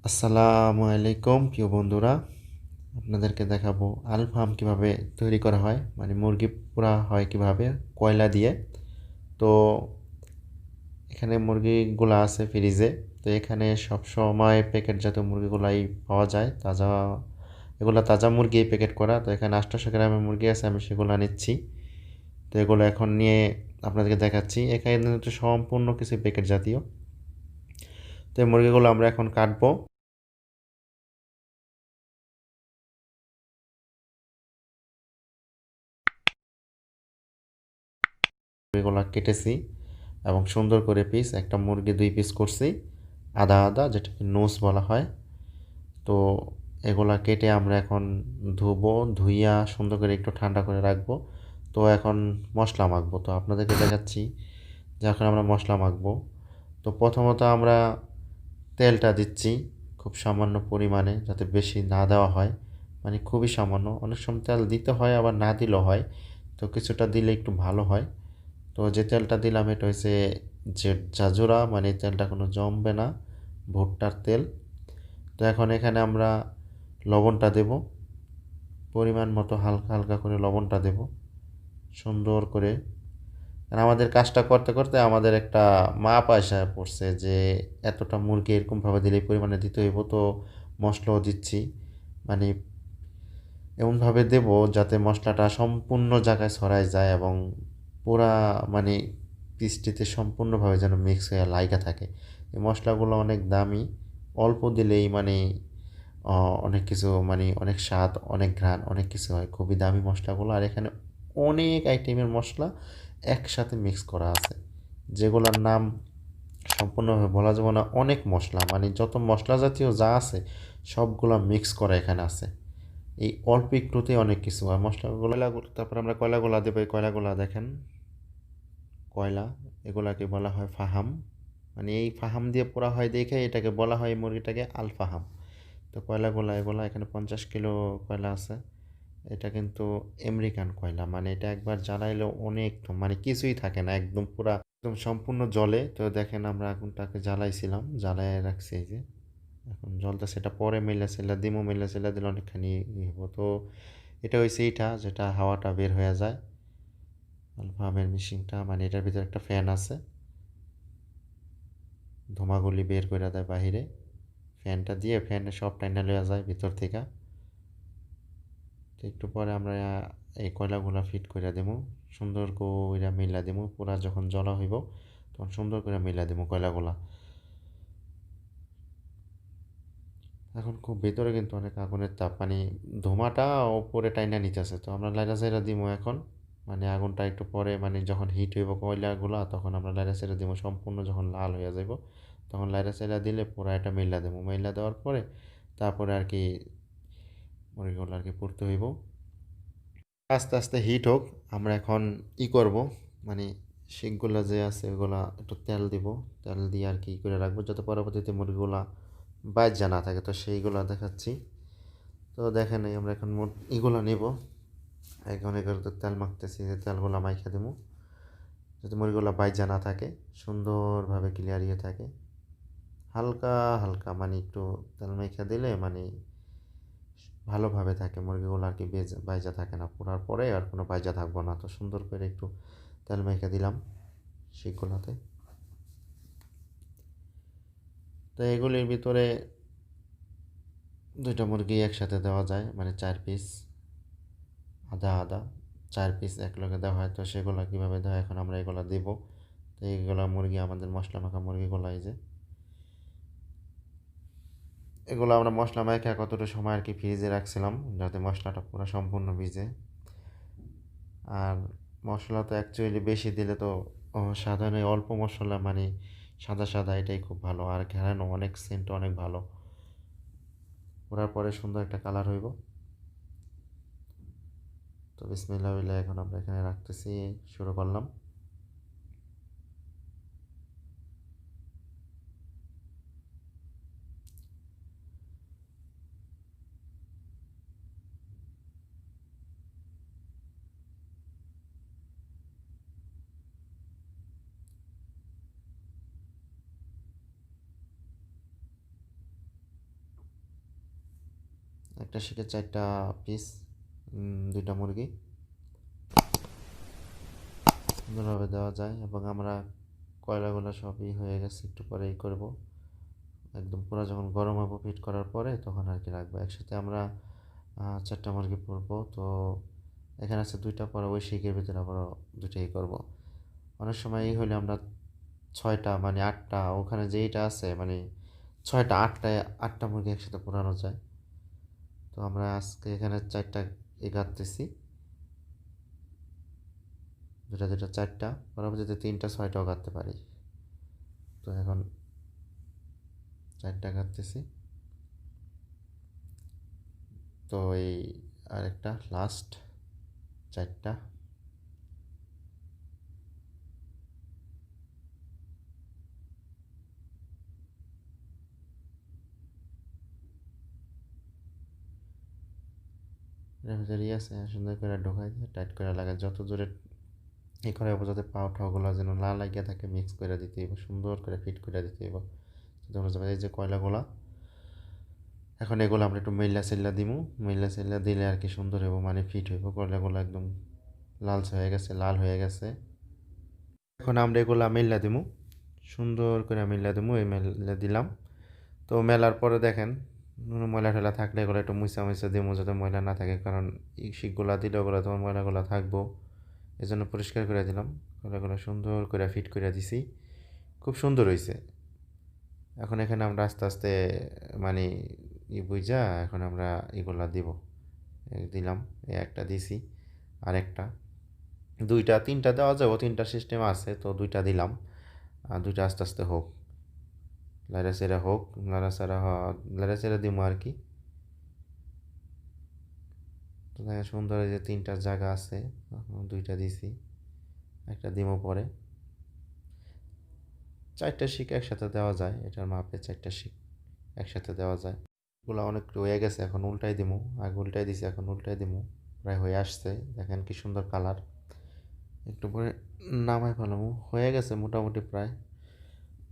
আসসালামু আলাইকুম প্রিয় বন্ধুরা, আপনাদেরকে দেখাবো আল ফার্ম কীভাবে তৈরি করা হয়, মানে মুরগি পোড়া হয় কিভাবে কয়লা দিয়ে। তো এখানে মুরগিগুলো আছে ফ্রিজে। তো এখানে সব সময় প্যাকেটজাত মুরগিগুলাই পাওয়া যায়, তাজা। এগুলো তাজা মুরগি প্যাকেট করা। তো এখানে 800 গ্রামের মুরগি আছে, আমি সেগুলো নিচ্ছি। তো এগুলো এখন নিয়ে আপনাদেরকে দেখাচ্ছি। এখানে তো সম্পূর্ণ কিছু প্যাকেট জাতীয়। তো এই মুরগিগুলো আমরা এখন কাটবো। মুরগিগুলো কেটেছি এবং সুন্দর করে পিস, একটা মুরগি 2 পিস করছি, আধা আধা, যেটাকে নোস বলা হয়। তো এগুলা কেটে আমরা এখন ধুবো, ধুইয়া সুন্দর করে একটু ঠান্ডা করে রাখবো। তো এখন মশলা মাখবো। তো আপনাদেরকে দেখাচ্ছি যে এখন আমরা মশলা মাখবো। তো প্রথমত আমরা তেলটা দিচ্ছি খুব সামান্য পরিমাণে, যাতে বেশি না দেওয়া হয়, মানে খুবই সামান্য। অনেক সময় তেল দিতে হয়, আবার না দিলেও হয়। তো কিছুটা দিলে একটু ভালো হয়। তো যে তেলটা দিলাম এটা হচ্ছে যে জাজুরা, মানে তেলটা কোনো জমবে না, ভুট্টার তেল। তো এখন এখানে আমরা লবণটা দেব, পরিমাণ মতো হালকা হালকা করে লবণটা দেব সুন্দর করে। আর আমাদের কাজটা করতে করতে আমাদের একটা মাপ আসা পড়ছে যে এতটা মুরগি এরকমভাবে দিলে পরিমাণে দিতে হইব। তো মশলাও দিচ্ছি, মানে এমনভাবে দেব যাতে মশলাটা সম্পূর্ণ জায়গায় ছড়ায় যায় এবং পুরা, মানে পিসটিতে সম্পূর্ণভাবে যেন মিক্স হয়ে লাইগা থাকে। এই মশলাগুলো অনেক দামি, অল্প দিলেই মানে অনেক কিছু, মানে অনেক স্বাদ, অনেক ঘ্রাণ, অনেক কিছু হয়। খুবই দামি মশলাগুলো। আর এখানে অনেক আইটেমের মশলা একসাথে মিক্স করা আছে, যেগুলোর নাম সম্পূর্ণভাবে বলা যাবে না। অনেক মশলা, মানে যত মশলা জাতীয় যা আছে সবগুলো মিক্স করা এখানে আছে। এই অল্প একটুতেই অনেক কিছু হয়। মশলাগুলো, তারপর আমরা কয়লাগুলা দেবো। এই কয়লাগুলা দেখেন, কয়লা, এগুলাকে বলা হয় ফাহাম। মানে এই ফাহাম দিয়ে পোড়া হয় দেখে এটাকে বলা হয়, মুরগিটাকে আল ফাহাম। তো কয়লাগুলা এগুলা এখানে 50 কিলো কয়লা আছে। এটা কিন্তু আমেরিকান কয়লা, মানে এটা একবার জ্বালাইলেও অনেক, মানে কিছুই থাকে না, একদম পুরা একদম সম্পূর্ণ জলে। তো দেখেন আমরা আগুনটাকে জ্বালাইছিলাম, জ্বালায় রাখছি এই যে। এখন জলটা সেটা পরে মেলে সেলা দিমো, মেলে সেলা দিলে অনেকখানি হবো। তো এটা হয়েছে এইটা, যেটা হাওয়াটা বের হয়ে যায় আলফামের মেশিনটা, মানে এটার ভিতরে একটা ফ্যান আছে, ধোঁয়াগুলি বের করে দেয় বাহিরে। ফ্যানটা দিয়ে ফ্যানে সব টাইনা লওয়া যায় ভিতর থেকে। তো একটু পরে আমরা এই কয়লাগুলা ফিট করে দেবো, সুন্দর করে মিলা দেবো। পুরা যখন জ্বলা হইব তখন সুন্দর করে মিলা দেবো কয়লাগুলা। এখন খুব ভেতরে কিন্তু অনেক আগুনের তাপ, মানে ধোঁয়াটা ওপরে টাইনা নিতেছে। তো আমরা লাইরা সাইরা দিব এখন, মানে আগুনটা একটু পরে, মানে যখন হিট হইব কয়লাগুলা তখন আমরা লাইরা সাইরা দিব। সম্পূর্ণ যখন লাল হয়ে যাব তখন লাইরা সাইরা দিলে পুরা এটা মেইলা দেবো। মেইলা দেওয়ার পরে তারপরে আর কি মুরগিগুলো আর কি পুড়তে হইব। আস্তে আস্তে হিট হোক। আমরা এখন করব, মানে শিকগুলো যে আছে ওগুলা একটু তেল দিব। তেল দিয়ে আর কি করে রাখবো যাতে পরবর্তীতে মুরগিগুলা বাইজা না থাকে। তো সেইগুলো দেখাচ্ছি। তো দেখেন এই আমরা এখন এগুলো নেব। এখন এগুলোতে তেল মাখতেছি, যে তেলগুলো মাইখা দেবো যাতে মুরগিগুলো বাইজা না থাকে, সুন্দরভাবে ক্লিয়ার থাকে। হালকা হালকা, মানে একটু তেল মাইখা দিলে মানে ভালোভাবে থাকে মুরগিগুলো আর কি, বাইজা থাকে না। পোড়ার পরে আর কোনো বাইজা থাকবো না। তো সুন্দর করে একটু তেল মেখে দিলাম শিকগুলোতে। তো এগুলির ভিতরে দুইটা মুরগি একসাথে দেওয়া যায়, মানে 4 পিস, আধা আধা 4 পিস একলগে দেওয়া হয়। তো সেগুলো কীভাবে দেওয়া হয় এখন আমরা এগুলো দেব। তো এইগুলো মুরগি, আমাদের মশলা মাখা মুরগিগুলো, এই যে এগুলো আমরা মশলা মাখা কতটা সময় আর কি ফ্রিজে রাখছিলাম যাতে মশলাটা পুরো সম্পূর্ণ ভিজে। আর মশলা তো অ্যাকচুয়ালি বেশি দিলে তো সাধারণ অল্প মশলা, মানে সাদা সাদা, এটাই খুব ভালো। আর ঘ্রাণও অনেক, সেন্ট অনেক ভালো। পোড়ার পরে সুন্দর একটা কালার হইব। তো বিসমিল্লাহ বিল্লাহ এখন আমরা এখানে রাখতেছি, শুরু করলাম। একটা শিকের 4টা পিস, 2টা মুরগি সুন্দরভাবে দেওয়া যায়। এবং আমরা কয়লাগুলো সবই হয়ে গেছে, একটু পরেই করব। একদম পুরো যখন গরম হবে ফিট করার পরে তখন আর কি রাখবো। একসাথে আমরা 4টা মুরগি পরবো। তো এখানে আছে 2টা, পরে ওই শিকের ভিতরে আবার 2টাই করব। অনেক সময় এই হলে আমরা 6টা মানে 8টা, ওখানে যেইটা আছে মানে 6টা 8টা মুরগি একসাথে পোড়ানো যায়। তো আমরা আজকে এখানে 4টা গাঁথতেছি, 2টা 2টা 4টা, পরবর্তীতে 3টা 6টাও গাঁথতে পারি। তো এখন 4টা গাঁথতেছি। তো এই আরেকটা লাস্ট 4টা। এর ভিতরে আছে, সুন্দর করে ঢোকাই দিয়ে টাইট করে লাগাই। যত জোরে এই করে যাতে পাও ঠাওগুলো যেন না লাগিয়ে থাকে, মিক্স করে দিতে হইব, সুন্দর করে ফিট করে দিতে হইব। এই যে কয়লাগুলা, এখন এগুলো আমরা একটু মেল্লা সেল্লা দিমু। মেল্লা সেল্লা দিলে আর কি সুন্দর হইব, মানে ফিট হইব। কয়লাগুলো একদম লালচে হয়ে গেছে, লাল হয়ে গেছে। এখন আমরা এগুলো মেল্লা দিমু, সুন্দর করে মেল্লা দিমু। এই মেল্লা দিলাম। তো মেলার পরে দেখেন ময়লা টয়লা থাকলে এগুলো একটু মুছা মুছা দিমু, যাতে ময়লা না থাকে। কারণ এই শিকগুলা দিলে ওগুলো তোমার ময়লাগুলো থাকবো, এই জন্য পরিষ্কার করে দিলাম। কয়লাগুলো সুন্দর করে ফিট করে দিছি, খুব সুন্দর হয়েছে। এখন এখানে আমরা আস্তে আস্তে মানে বুঝা এখন আমরা এগুলা দিব। দিলাম, একটা দিছি, আরেকটা, 2টা 3টা দেওয়া যাবে, 3টা সিস্টেম আছে। তো 2টা দিলাম, আর 2টা আস্তে আস্তে হোক, লাড়াচাড়া হোক, লাড়াচাড়া দিব আর কি। তো দেখেন সুন্দর, এই যে 3টা জায়গা আছে, 2টা দিছি, একটা দিমও পরে। 4টা শিক একসাথে দেওয়া যায়, এটার মাপে 4টা শিক একসাথে দেওয়া যায়। এগুলো অনেক হয়ে গেছে, এখন উল্টাই দিমু। আগে উল্টাই দিছি, এখন উল্টাই দিমু। প্রায় হয়ে আসছে, দেখেন কি সুন্দর কালার। একটু পরে নামাই ফেলামু, হয়ে গেছে মোটামুটি প্রায়।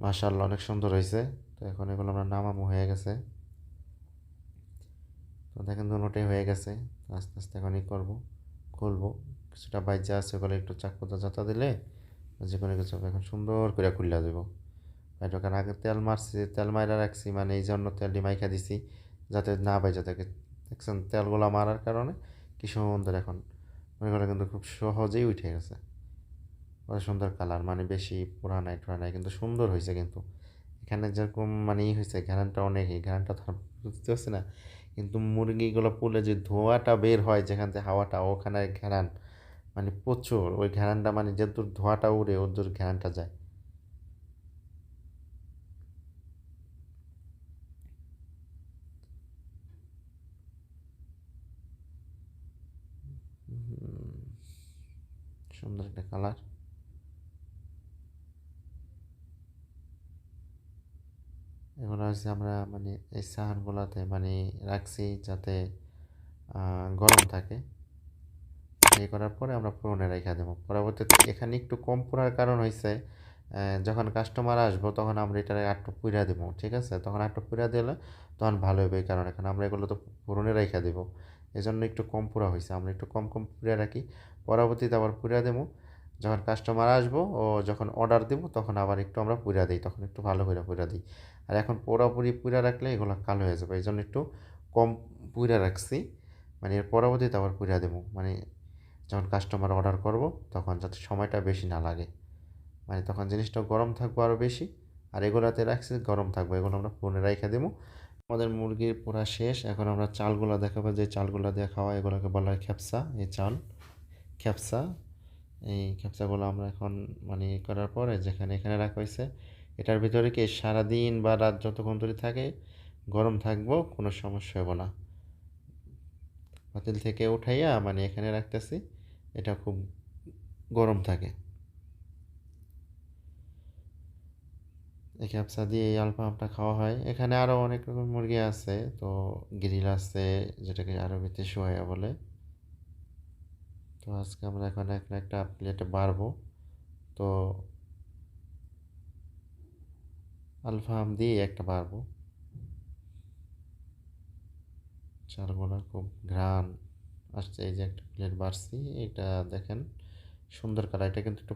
মাশাআল্লাহ, অনেক সুন্দর হয়েছে। তো এখন এগুলো আমরা নামামু, হয়ে গেছে। তো দেখেন দুটোটাই হয়ে গেছে। আস্তে আস্তে এখন করবো, খুলবো। কিছুটা বাইজা আছে, ওগুলো একটু চাকুতে জাতা দিলে যে কোনো কিছু এখন সুন্দর করে খুললা দেবো। কারণ আগে তেল মারছি, তেল মাইরা রাখছি, মানে এই জন্য তেলটি মাইখা দিছি যাতে না বাইজা থাকে। দেখছেন তেলগুলো মারার কারণে কি সুন্দর এখন মনে করে, কিন্তু খুব সহজেই উঠে গেছে। কত সুন্দর কালার, মানে বেশি পোড়া নাই টোড়া নাই, কিন্তু সুন্দর হয়েছে। কিন্তু এখানে যেরকম মানে হয়েছে, ঘ্রাণটা অনেকই, ঘ্রাণটা তো বুঝতে পারছি না, কিন্তু মুরগিগুলো পুলে যে ধোঁয়াটা বের হয় যেখান থেকে, হাওয়াটা, ওখানে ঘ্রাণ মানে প্রচুর। ওই ঘ্রাণটা মানে যে দূর ধোঁয়াটা উড়ে ওর দূর ঘ্রাণটা যায়। সুন্দর একটা কালার। এগুলো হচ্ছে আমরা মানে এই সাহানগুলোতে মানে রাখছি যাতে গরম থাকে। এই করার পরে আমরা ফোড়নে রেখে দেবো। পরবর্তীতে এখানে একটু কম পোড়ার কারণ হয়েছে, যখন কাস্টমার আসবো তখন আমরা এটা আটটু পুড়া দেবো, ঠিক আছে? তখন আটটু পুড়া দিলে তখন ভালো হবে। কারণ এখানে আমরা এগুলো তো ফোড়নে রেখে দেবো, এই জন্য একটু কম পোড়া হয়েছে। আমরা একটু কম কম পুড়ে রাখি, পরবর্তীতে আবার পুড়া দেবো। যখন কাস্টমার আসবো ও যখন অর্ডার দেবো তখন আবার একটু আমরা পুড়া দিই, তখন একটু ভালো করে পুড়া দিই। আর এখন পুরোপুরি পুড়া রাখলে এগুলো কালো হয়ে যাবে, এই জন্য একটু কম পুড়া রাখছি। মানে এর পরবর্তীতে আবার পুড়া দেবো, মানে যখন কাস্টমার অর্ডার করব তখন যাতে সময়টা বেশি না লাগে, মানে তখন জিনিসটা গরম থাকবে আরও বেশি। আর এগুলাতে রাখছি গরম থাকবে, এগুলো আমরা ফোনে রেখে দেবো। আমাদের মুরগির পোড়া শেষ। এখন আমরা চালগুলো দেখাবো, যে চালগুলো দিয়ে খাওয়া, এগুলোকে বলা হয় খেপসা। এই চাল খেপসা, এই খেপসাগুলো আমরা এখন মানে করার পরে যেখানে এখানে রাখা হয়েছে, এটার ভিতরে কি সারাদিন বা রাত যতক্ষণ ধরে থাকে গরম থাকবো, কোনো সমস্যা হবে না। পাতিল থেকে উঠাইয়া মানে এখানে রাখতেছি, এটা খুব গরম থাকে। এই ক্যাপসা দিয়ে এই আলফামটা খাওয়া হয়। এখানে আরও অনেক রকম মুরগি আছে, তো গ্রিল আছে, যেটাকে আরবিতে সোয়া বলে। তো আজকে আমরা এখন একটা প্লেটে বাড়বো। তো আলফাম দিয়ে একটা বাড়বো। চালগুলা খুব ঘ্রাণ আসছে। এই যে একটা প্লেট বাড়ছি, এটা দেখেন সুন্দর কালার। এটা কিন্তু একটু